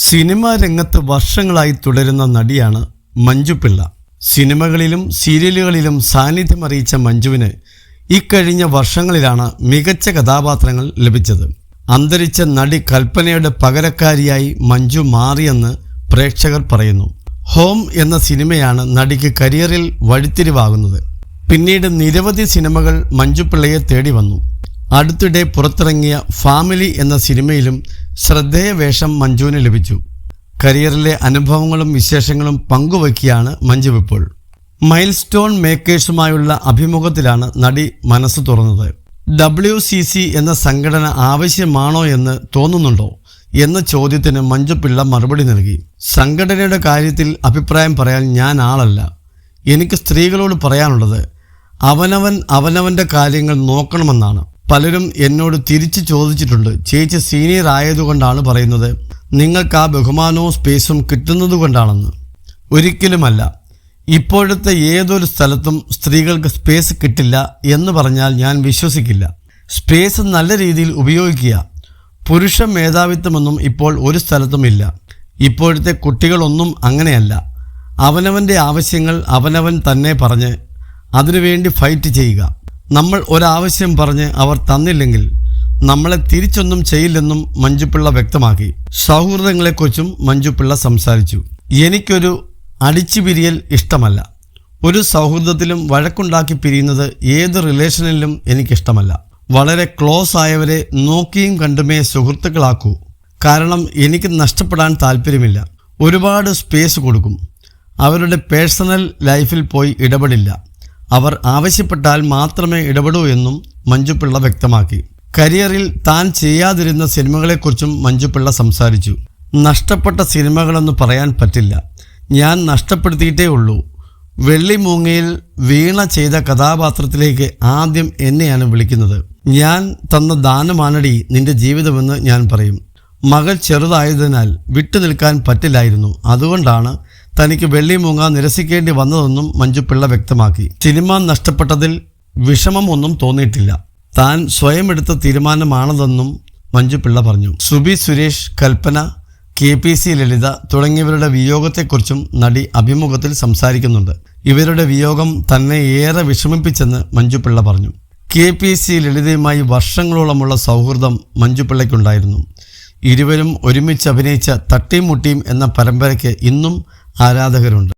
Cinema രംഗത്ത് വർഷങ്ങളായി തുടരുന്ന നടിയാണ് മഞ്ജുപിള്ള. സിനിമകളിലും സീരിയലുകളിലും സാന്നിധ്യം അറിയിച്ച മഞ്ജുവിന് ഇക്കഴിഞ്ഞ വർഷങ്ങളിലാണ് മികച്ച കഥാപാത്രങ്ങൾ ലഭിച്ചത്. അന്തരിച്ച നടി കൽപ്പനയുടെ പകരക്കാരിയായി മഞ്ജു മാറിയെന്ന് പ്രേക്ഷകർ പറയുന്നു. ഹോം എന്ന സിനിമയാണ് നടിക്ക് കരിയറിൽ വഴിത്തിരിവാകുന്നത്. പിന്നീട് നിരവധി സിനിമകൾ മഞ്ജുപിള്ളയെ തേടി വന്നു. അടുത്തിടെ പുറത്തിറങ്ങിയ ഫാമിലി എന്ന സിനിമയിലും ശ്രദ്ധേയ വേഷം മഞ്ജുവിന് ലഭിച്ചു. കരിയറിലെ അനുഭവങ്ങളും വിശേഷങ്ങളും പങ്കുവയ്ക്കുകയാണ് മഞ്ജു ഇപ്പോൾ. മൈൽ സ്റ്റോൺ മേക്കേഴ്സുമായുള്ള അഭിമുഖത്തിലാണ് നടി മനസ്സ് തുറന്നത്. WCC എന്ന സംഘടന ആവശ്യമാണോ എന്ന് തോന്നുന്നുണ്ടോ എന്ന ചോദ്യത്തിന് മഞ്ജുപിള്ള മറുപടി നൽകി. സംഘടനയുടെ കാര്യത്തിൽ അഭിപ്രായം പറയാൻ ഞാൻ ആളല്ല. എനിക്ക് സ്ത്രീകളോട് പറയാനുള്ളത് അവനവൻ്റെ കാര്യങ്ങൾ നോക്കണമെന്നാണ്. പലരും എന്നോട് തിരിച്ചു ചോദിച്ചിട്ടുണ്ട്, ചേച്ചി സീനിയർ ആയതുകൊണ്ടാണ് പറയുന്നത്, നിങ്ങൾക്ക് ആ ബഹുമാനവും സ്പേസും കിട്ടുന്നതുകൊണ്ടാണെന്ന്. ഒരിക്കലുമല്ല. ഇപ്പോഴത്തെ ഏതൊരു സ്ഥലത്തും സ്ത്രീകൾക്ക് സ്പേസ് കിട്ടില്ല എന്ന് പറഞ്ഞാൽ ഞാൻ വിശ്വസിക്കില്ല. സ്പേസ് നല്ല രീതിയിൽ ഉപയോഗിക്കുക. പുരുഷ മേധാവിത്വമൊന്നും ഇപ്പോൾ ഒരു സ്ഥലത്തും ഇല്ല. ഇപ്പോഴത്തെ കുട്ടികളൊന്നും അങ്ങനെയല്ല. അവനവൻ്റെ ആവശ്യങ്ങൾ അവനവൻ തന്നെ പറഞ്ഞ് അതിനുവേണ്ടി ഫൈറ്റ് ചെയ്യുക. നമ്മൾ ഒരാവശ്യം പറഞ്ഞ് അവർ തന്നില്ലെങ്കിൽ നമ്മളെ തിരിച്ചൊന്നും ചെയ്യില്ലെന്നും മഞ്ജുപിള്ള വ്യക്തമാക്കി. സൗഹൃദങ്ങളെക്കുറിച്ചും മഞ്ജുപിള്ള സംസാരിച്ചു. എനിക്കൊരു അടിച്ചു പിരിയൽ ഇഷ്ടമല്ല. ഒരു സൗഹൃദത്തിലും വഴക്കുണ്ടാക്കി പിരിയുന്നത് ഏത് റിലേഷനിലും എനിക്കിഷ്ടമല്ല. വളരെ ക്ലോസ് ആയവരെ നോക്കിയും കണ്ടുമേ സുഹൃത്തുക്കളാക്കൂ. കാരണം എനിക്ക് നഷ്ടപ്പെടാൻ താല്പര്യമില്ല. ഒരുപാട് സ്പേസ് കൊടുക്കും. അവരുടെ പേഴ്സണൽ ലൈഫിൽ പോയി ഇടപെടില്ല. അവർ ആവശ്യപ്പെട്ടാൽ മാത്രമേ ഇടപെടൂ എന്നും മഞ്ജുപിള്ള വ്യക്തമാക്കി. കരിയറിൽ താൻ ചെയ്യാതിരുന്ന സിനിമകളെക്കുറിച്ചും മഞ്ജുപിള്ള സംസാരിച്ചു. നഷ്ടപ്പെട്ട സിനിമകളെന്ന് പറയാൻ പറ്റില്ല. ഞാൻ നഷ്ടപ്പെടുത്തിയിട്ടേ ഉള്ളൂ. വെള്ളിമൂങ്ങയിൽ വീണ ചെയ്ത കഥാപാത്രത്തിലേക്ക് ആദ്യം എന്നെയാണ് വിളിക്കുന്നത്. ഞാൻ തന്ന ദാനമാണടി നിന്റെ ജീവിതമെന്ന് ഞാൻ പറയും. മകൾ ചെറുതായതിനാൽ വിട്ടുനിൽക്കാൻ പറ്റില്ലായിരുന്നു. അതുകൊണ്ടാണ് തനിക്ക് വെള്ളിമൂങ്ങ നിരസിക്കേണ്ടി വന്നതെന്നും മഞ്ജുപിള്ള വ്യക്തമാക്കി. സിനിമ നഷ്ടപ്പെട്ടതിൽ വിഷമമൊന്നും തോന്നിയിട്ടില്ല. താൻ സ്വയം എടുത്ത തീരുമാനമാണതെന്നും മഞ്ജുപിള്ള പറഞ്ഞു. സുബി സുരേഷ്, കൽപ്പന, KPC ലളിത തുടങ്ങിയവരുടെ വിയോഗത്തെക്കുറിച്ചും നടി അഭിമുഖത്തിൽ സംസാരിക്കുന്നുണ്ട്. ഇവരുടെ വിയോഗം തന്നെ ഏറെ വിഷമിപ്പിച്ചെന്ന് മഞ്ജുപിള്ള പറഞ്ഞു. KPC ലളിതയുമായി വർഷങ്ങളോളമുള്ള സൗഹൃദം മഞ്ജുപിള്ളയ്ക്കുണ്ടായിരുന്നു. ഇരുവരും ഒരുമിച്ച് അഭിനയിച്ച തട്ടിയും മുട്ടിയും എന്ന പരമ്പരയ്ക്ക് ഇന്നും ആരാധകരുണ്ട്.